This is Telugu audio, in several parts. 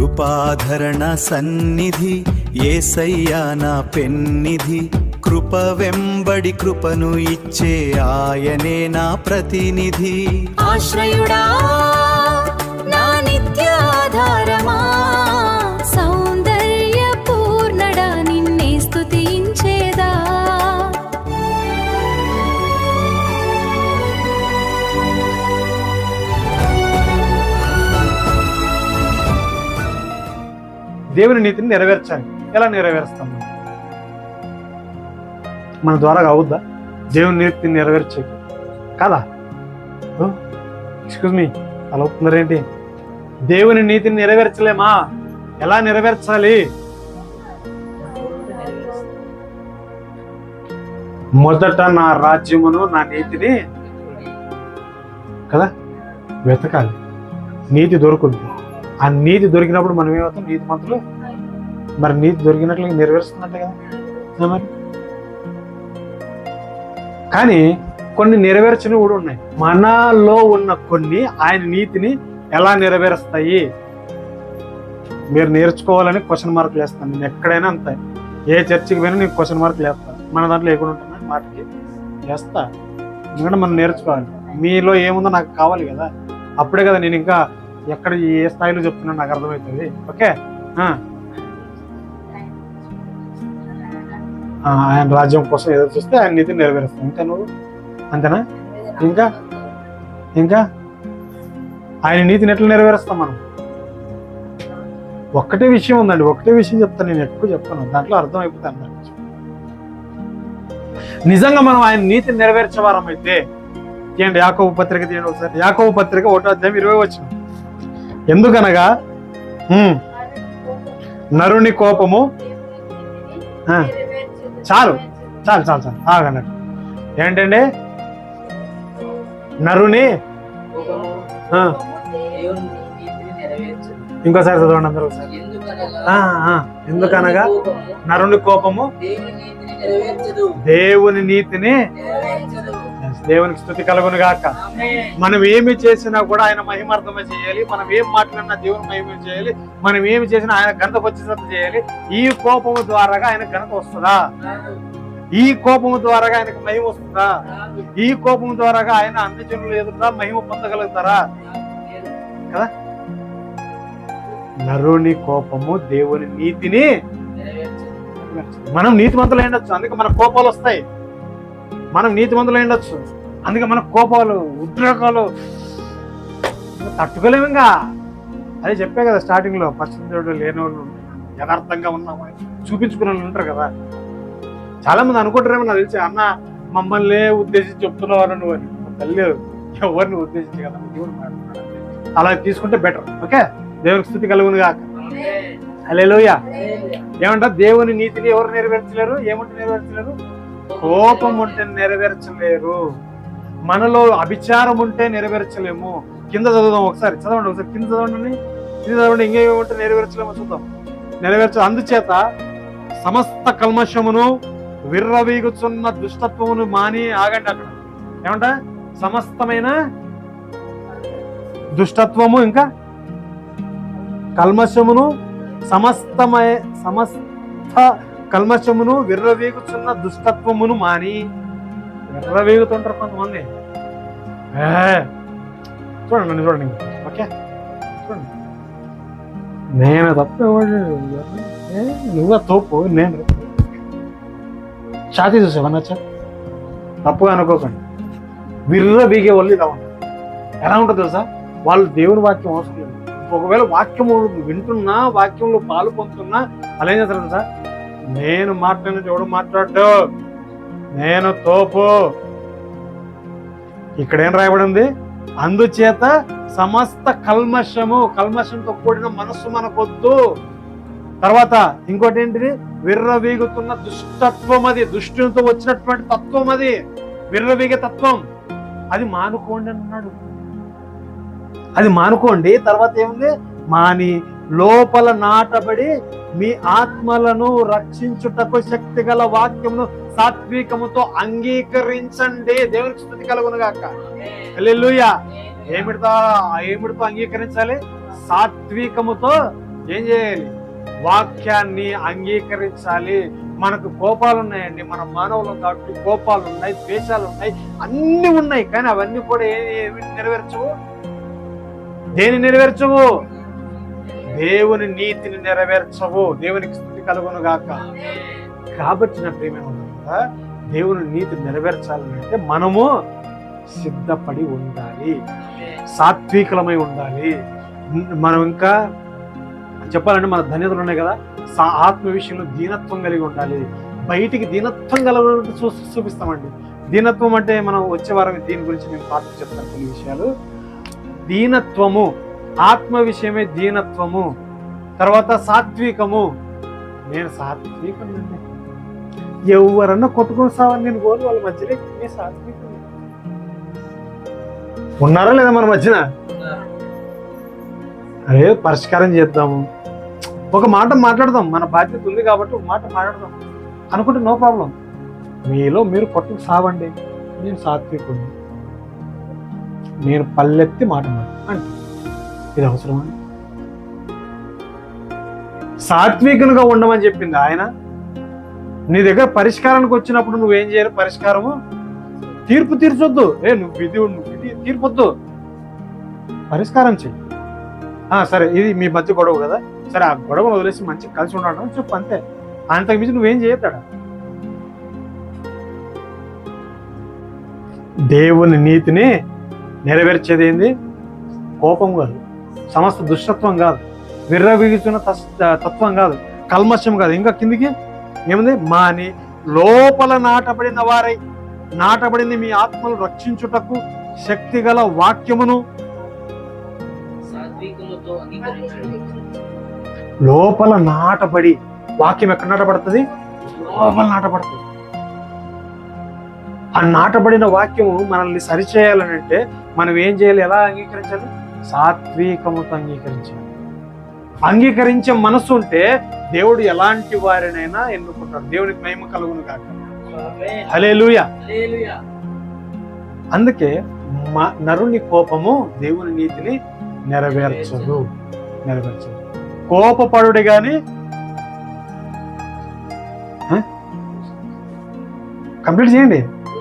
కృపాధరణ సన్నిధి యేసయ్యా నా పెన్నిధి, కృప వెంబడి కృపను ఇచ్చే ఆయనే నా ప్రతినిధి. ఆశ్రయుడా నా నిత్యాధారమా, సౌందర్య పూర్ణడా నిన్నే స్తుతించేదా. దేవుని నీతిని నెరవేర్చాలి. ఎలా నెరవేరుస్తాం? మన ద్వారా అవుద్దా దేవుని నీతిని నెరవేర్చే? కాదా? ఎక్స్క్యూజ్ మీ, అలా అవుతున్నారేంటి? దేవుని నీతిని నెరవేర్చలేమా? ఎలా నెరవేర్చాలి? మొదట నా రాజ్యమును నా నీతిని కదా వెతకాలి. నీతి దొరుకుద్ది. ఆ నీతి దొరికినప్పుడు మనం ఏమవుతాం? నీతి మంత్రులు. మరి నీతి దొరికినట్లు నెరవేరుస్తున్నట్టే కదా మరి. కానీ కొన్ని నెరవేర్చని కూడా ఉన్నాయి. మనలో ఉన్న కొన్ని ఆయన నీతిని ఎలా నెరవేరుస్తాయి మీరు నేర్చుకోవాలని క్వశ్చన్ మార్కులు వేస్తాను. నేను ఎక్కడైనా అంతే, ఏ చర్చికి పోయినా నేను క్వశ్చన్ మార్కులు వేస్తాను. మన దాంట్లో లేకుండా ఉంటున్నా మాటకి వేస్తా. ఎందుకంటే మనం నేర్చుకోవాలి. మీలో ఏముందో నాకు కావాలి కదా, అప్పుడే కదా నేను ఇంకా ఎక్కడ ఏ స్థాయిలో చెప్తున్నా నాకు అర్థమవుతుంది. ఓకే, ఆయన రాజ్యం కోసం ఏదో చూస్తే ఆయన నీతిని నెరవేరుస్తాం. ఇంకా నువ్వు అంతేనా? ఇంకా ఇంకా ఆయన నీతిని ఎట్లా నెరవేరుస్తాం మనం? ఒక్కటే విషయం ఉందండి, ఒకటే విషయం చెప్తాను. నేను ఎక్కువ చెప్పాను, దాంట్లో అర్థం అయిపోతాను అందరి విషయం. నిజంగా మనం ఆయన నీతిని నెరవేర్చేవారం అయితే ఏంటి? యాకోబు పత్రిక తీయండి ఒకసారి. యాకోబు పత్రిక 1వ అధ్యాయం 20వ వచనం. ఎందుకనగా నరుని కోపము చాలు చాలు చాలు చాలు ఆగన్నట్టు. ఏంటండి? నరుని ఇంకోసారి చదవండి అందరూ ఒకసారి. ఎందుకనగా నరుని కోపము దేవుని నీతిని. దేవునికి స్తుతి కలుగును గాక. మనం ఏమి చేసినా కూడా ఆయన మహిమార్థమే చేయాలి. మనం ఏం మాట్లాడినా దేవుని మహిమ చేయాలి. మనం ఏమి చేసినా ఆయన ఘనత వచ్చేటట్టు చేయాలి. ఈ కోపము ద్వారాగా ఆయన ఘనత వస్తుందా? ఈ కోపము ద్వారాగా ఆయనకు మహిమ వస్తుందా? ఈ కోపము ద్వారాగా ఆయన అన్ని జనులు ఎదురుగా మహిమ పొందగలుగుతారా? కదా. నరుని కోపము దేవుని నీతిని. మనం నీతిమంతులు ఉండొచ్చు, అందుకే మన కోపాలు వస్తాయి. మనం నీతిమంతులు ఉండొచ్చు, అందుకే మన కోపాలు ఉద్రేకాలు తట్టుకోలేము. ఇంకా అదే చెప్పే కదా స్టార్టింగ్ లో, పరిస్థితులు లేని వాళ్ళు యథార్థంగా ఉన్నాము చూపించుకునే వాళ్ళు ఉంటారు కదా. చాలా మంది అనుకుంటారేమో నాకు తెలిసి, అన్న మమ్మల్ని ఉద్దేశించి చెప్తున్నావు నువ్వు అని. తల్లి ఎవరిని ఉద్దేశించి కదా దేవుడు మాట్లాడుతున్నాడు. అలా తీసుకుంటే బెటర్. ఓకే, దేవునికి స్తుతి కలుగును గాక. హల్లెలూయా. ఏమంట? దేవుని నీతిని ఎవరు నెరవేర్చలేరు? ఏమంటే నెరవేర్చలేరు? కోపం ఉంటే నెరవేర్చలేరు. మనలో అభిచారం ఉంటే నెరవేర్చలేము. కింద చదువుదాం ఒకసారి, చదవండి ఒకసారి, కింద చదవండి, కింద చదవండి. ఇంకేముంటే నెరవేర్చలేమో చూద్దాం. అందుచేత సమస్త కల్మషమును విర్రవీగుచున్న దుష్టత్వమును మాని. ఆగండి అక్కడ. ఏమంట? సమస్తమైన దుష్టత్వము, ఇంకా కల్మషమును, సమస్త కల్మషమును విర్రవీగుచున్న దుష్టత్వమును మాని. విర్రవీగుతుంటారు కొంతమంది. చూడండి నన్ను చూడండి. ఓకే, చూడండి. నేను తప్ప నువ్వు తోపు, నేను ఛాతీ చూసావా? తప్పుగా అనుకోకండి. విర్రవీగే వాళ్ళు ఇలా ఉంటారు. ఎలా ఉంటుంది తెలుసా? వాళ్ళు దేవుని వాక్యం అవసరం లేదు. ఒకవేళ వాక్యము వింటున్నా, వాక్యంలో పాలు పొందుతున్నా అలా ఏం చేస్తారు తెలుసా? నేను మాట్లాడిన ఎవడు మాట్లాడు, నేను తోపు. ఇక్కడ ఏం రాయబడి ఉంది? అందుచేత సమస్త కల్మషంతో కూడిన మనస్సు మనకొద్దు. తర్వాత ఇంకోటి ఏంటిది? విర్రవీగుతున్న దుష్టత్వం. అది దుష్టునితో వచ్చినటువంటి తత్వం, అది విర్రవీగే తత్వం. అది మానుకోండి అన్నాడు. అది మానుకోండి. తర్వాత ఏముంది? మాని లోపల నాటబడి మీ ఆత్మలను రక్షించుటకు శక్తి గల వాక్యమును సాత్వికముతో అంగీకరించండి. దేవునికి స్తుతి కలుగును గాక. హల్లెలూయా. ఏమిటితో అంగీకరించాలి? సాత్వికముతో ఏం చేయాలి? వాక్యాన్ని అంగీకరించాలి. మనకు కోపాలు ఉన్నాయండి, మన మానవులు కాబట్టి కోపాలు ఉన్నాయి, ద్వేషాలు ఉన్నాయి, అన్ని ఉన్నాయి. కానీ అవన్నీ కూడా ఏమి నెరవేర్చవు? దేని నెరవేర్చవు? దేవుని నీతిని నెరవేర్చవు. దేవునికి స్తుతి కలుగును గాక. కాబట్టి నా ప్రియమైన కదా, దేవుని నీతి నెరవేర్చాలని అంటే మనము సిద్ధపడి ఉండాలి, సాత్వికులమై ఉండాలి. మనం ఇంకా చెప్పాలంటే మన ధన్యతలు ఉన్నాయి కదా, ఆత్మ విషయంలో దీనత్వం కలిగి ఉండాలి. బయటికి దీనత్వం కలగ చూపిస్తామండి. దీనత్వం అంటే మనం వచ్చే వారం దీని గురించి నేను పాఠం చెప్తాను కొన్ని విషయాలు. దీనత్వము, ఆత్మ విషయమే దీనత్వము. తర్వాత సాత్వికము. నేను సాత్వికండి. ఎవరన్నా కొట్టుకొని సావని నేను కోరు వాళ్ళ మధ్యలో నేను సాత్వికం. ఉన్నారా లేదా మన మధ్యన? అరే పరిష్కారం చేద్దాము, ఒక మాట మాట్లాడదాం, మన బాధ్యత ఉంది కాబట్టి ఒక మాట మాట్లాడదాం అనుకుంటే నో ప్రాబ్లం. మీలో మీరు కొట్టుకు సావండి, నేను సాత్వికుడిని, నేను పల్లెత్తి మాట అంటే ఇది అవసరమా? సాత్వికునిగా ఉండమని చెప్పింది ఆయన. నీ దగ్గర పరిష్కారానికి వచ్చినప్పుడు నువ్వేం చేయాలి? పరిష్కారము తీర్పు తీర్చొద్దు. నువ్వు తీర్పొద్దు, పరిష్కారం చెయ్యి. సరే ఇది మీ మధ్య గొడవ కదా, సరే ఆ గొడవను వదిలేసి మంచిగా కలిసి ఉండడం చెప్పు, అంతే. అంతకు మించి నువ్వేం చేయొద్దాడా? దేవుని నీతిని నెరవేర్చేది ఏంది? కోపం కాదు, సమస్త దుష్టత్వం కాదు, విర్రవీగుతున్న తత్వం కాదు, కల్మషం కాదు. ఇంకా కిందికి ఏముంది? మాని లోపల నాటబడిన వారై, నాటబడింది మీ ఆత్మలు రక్షించుటకు శక్తిగల వాక్యమును లోపల నాటబడి. వాక్యం ఎక్కడ నాటబడుతుంది? లోపల నాటబడుతుంది. ఆ నాటబడిన వాక్యము మనల్ని సరిచేయాలని అంటే మనం ఏం చేయాలి? ఎలా అంగీకరించాలి? సాత్వికముతో అంగీకరించాలి. అంగీకరించే మనసు ఉంటే దేవుడు ఎలాంటి వారినైనా ఎన్నుకుంటాడు. దేవునికి మహిమ కలుగును కాక. హల్లెలూయా. అందుకే నరుని కోపము దేవుని నీతిని నెరవేర్చదు. కోపపడుడి గాని కంప్లీట్ చేయండి,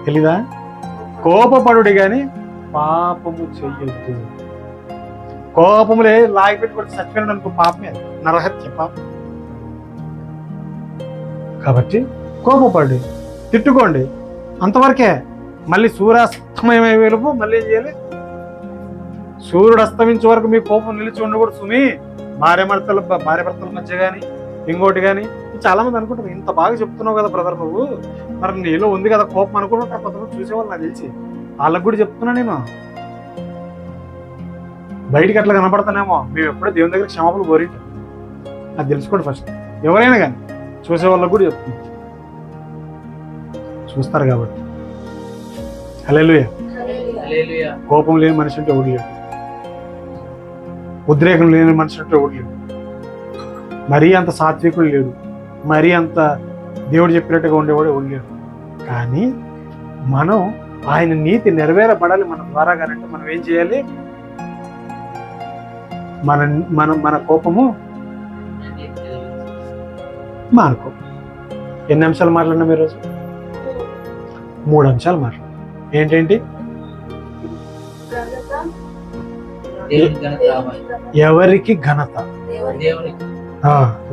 తెలీదా? కోపపడుడి గాని పాపము చెయ్యొద్దు. కోపములే లాగి పెట్టుకుంటే చచ్చిపోయినాడు అనుకో, పాపమే, నరహత్య పాపం. కాబట్టి కోపపడి తిట్టుకోండి, అంతవరకే. మళ్ళీ సూర్యాస్తమయమై వెలుపు మళ్ళీ ఏం చేయాలి? సూర్యుడు అస్తమించే వరకు మీ కోపం నిలిచి ఉండకూడదు సుమి. భార్య భర్తల మధ్య కానీ ఇంకోటి కానీ. చాలా మంది అనుకుంటారు, ఇంత బాగా చెప్తున్నావు కదా బ్రదర్ నువ్వు, మరి నీలో ఉంది కదా కోపం అనుకుంటారు కొంతమంది చూసేవాళ్ళు. నాకు తెలిసి వాళ్ళకు కూడా చెప్తున్నా నేను. బయటికి అట్లా కనపడతానేమో, మేము ఎప్పుడో దేవుని దగ్గర క్షమాపణ కోరింటాం. అది తెలుసుకోండి ఫస్ట్. ఎవరైనా కానీ చూసే వాళ్ళకు కూడా చెప్తున్నాం, చూస్తారు కాబట్టి. హల్లెలూయా. కోపం లేని మనిషి అంటే ఎవడు లేడు, ఉద్రేకం లేని మనిషి అంటే ఎవడు లేడు, మరీ అంత సాత్వికుడు లేడు, మరీ అంత దేవుడు చెప్పినట్టుగా ఉండేవాడు ఎవడు లేడు. కానీ మనం ఆయన నీతి నెరవేరబడాలి మన ద్వారా. కానంటే మనం ఏం చేయాలి? మన కోపము మానుకో. ఎన్ని అంశాలు మాట్లాడినాం ఈరోజు? 3 అంశాలు మాట్లాడు. ఏంటేంటి? ఎవరికి ఘనత?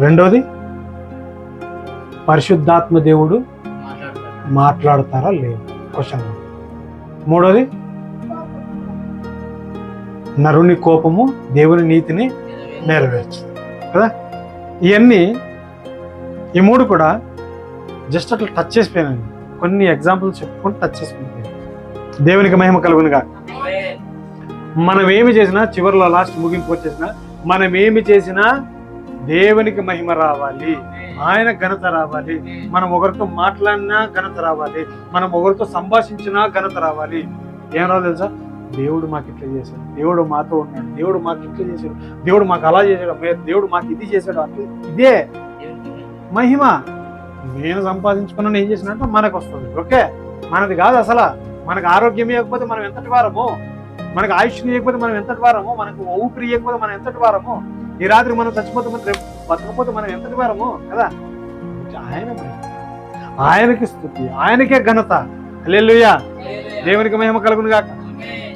రెండోది పరిశుద్ధాత్మ దేవుడు మాట్లాడతారా లేదు? క్వశ్చన్. మూడోది నరుని కోపము దేవుని నీతిని నెరవేర్చదు కదా. ఇవన్నీ ఈ 3 కూడా జస్ట్ అట్లా టచ్ చేసిపోయానండి. కొన్ని ఎగ్జాంపుల్స్ చెప్పుకుంటూ టచ్ చేసుకుంటాను. దేవునికి మహిమ కలుగునుగా. మనం ఏమి చేసినా చివరిలో లాస్ట్ ముగింపు వచ్చేసినా మనం ఏమి చేసినా దేవునికి మహిమ రావాలి, ఆయన ఘనత రావాలి. మనం ఒకరితో మాట్లాడినా ఘనత రావాలి, మనం ఒకరితో సంభాషించినా ఘనత రావాలి. ఏం రావాలి తెలుసా? దేవుడు మాకు ఇట్లా చేశాడు, దేవుడు మాతో ఉన్నాడు, దేవుడు మాకు ఇట్లా చేశాడు, దేవుడు మాకు అలా చేశాడు, దేవుడు మాకు ఇది చేశాడు. అట్లా ఇదే మహిమ. నేను సంపాదించుకున్నాను ఏం చేసినట్టు మనకు వస్తుంది. ఓకే, మనది కాదు అసలు. మనకు ఆరోగ్యం ఇవ్వకపోతే మనం ఎంతటి వారము, మనకు ఆయుష్ని ఇవ్వకపోతే మనం ఎంతటి వారము, మనకు ఊపిరి ఇవ్వకపోతే మనం ఎంతటి వారము. ఈ రాత్రి మనం చచ్చిపోతే మనం రేపు బతకపోతే మనం ఎంతటి వారము కదా. ఆయన ఆయనకి స్తుతి, ఆయనకే ఘనత. హల్లెలూయా, దేవునికి మహిమ కలుగును గాక.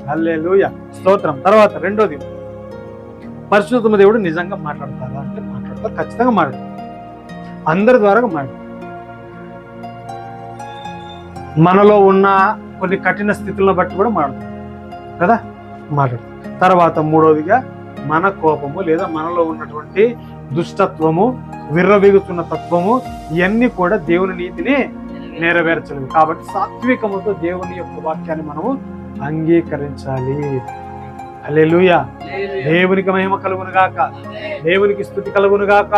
హల్లెలూయా, స్తోత్రం. తర్వాత రెండోది, పరిశుద్ధ దేవుడు నిజంగా మాట్లాడతారా అంటే మాట్లాడతారు, ఖచ్చితంగా మాట్లాడతారు, అందరి ద్వారా మాట్లాడతారు. మనలో ఉన్న కొన్ని కఠిన స్థితులను బట్టి కూడా మాట్లాడతారు కదా, మాట్లాడతారు. తర్వాత మూడవదిగా మన కోపము లేదా మనలో ఉన్నటువంటి దుష్టత్వము, విర్రవీగుతున్న తత్వము, ఇవన్నీ కూడా దేవుని నీతిని నెరవేర్చలేవు. కాబట్టి సాత్వికముతో దేవుని యొక్క వాక్యాన్ని మనము అంగీకరించాలి. హల్లెలూయా, దేవునికి మహిమ కలుగును గాక, దేవునికి స్తుతి కలుగును గాక.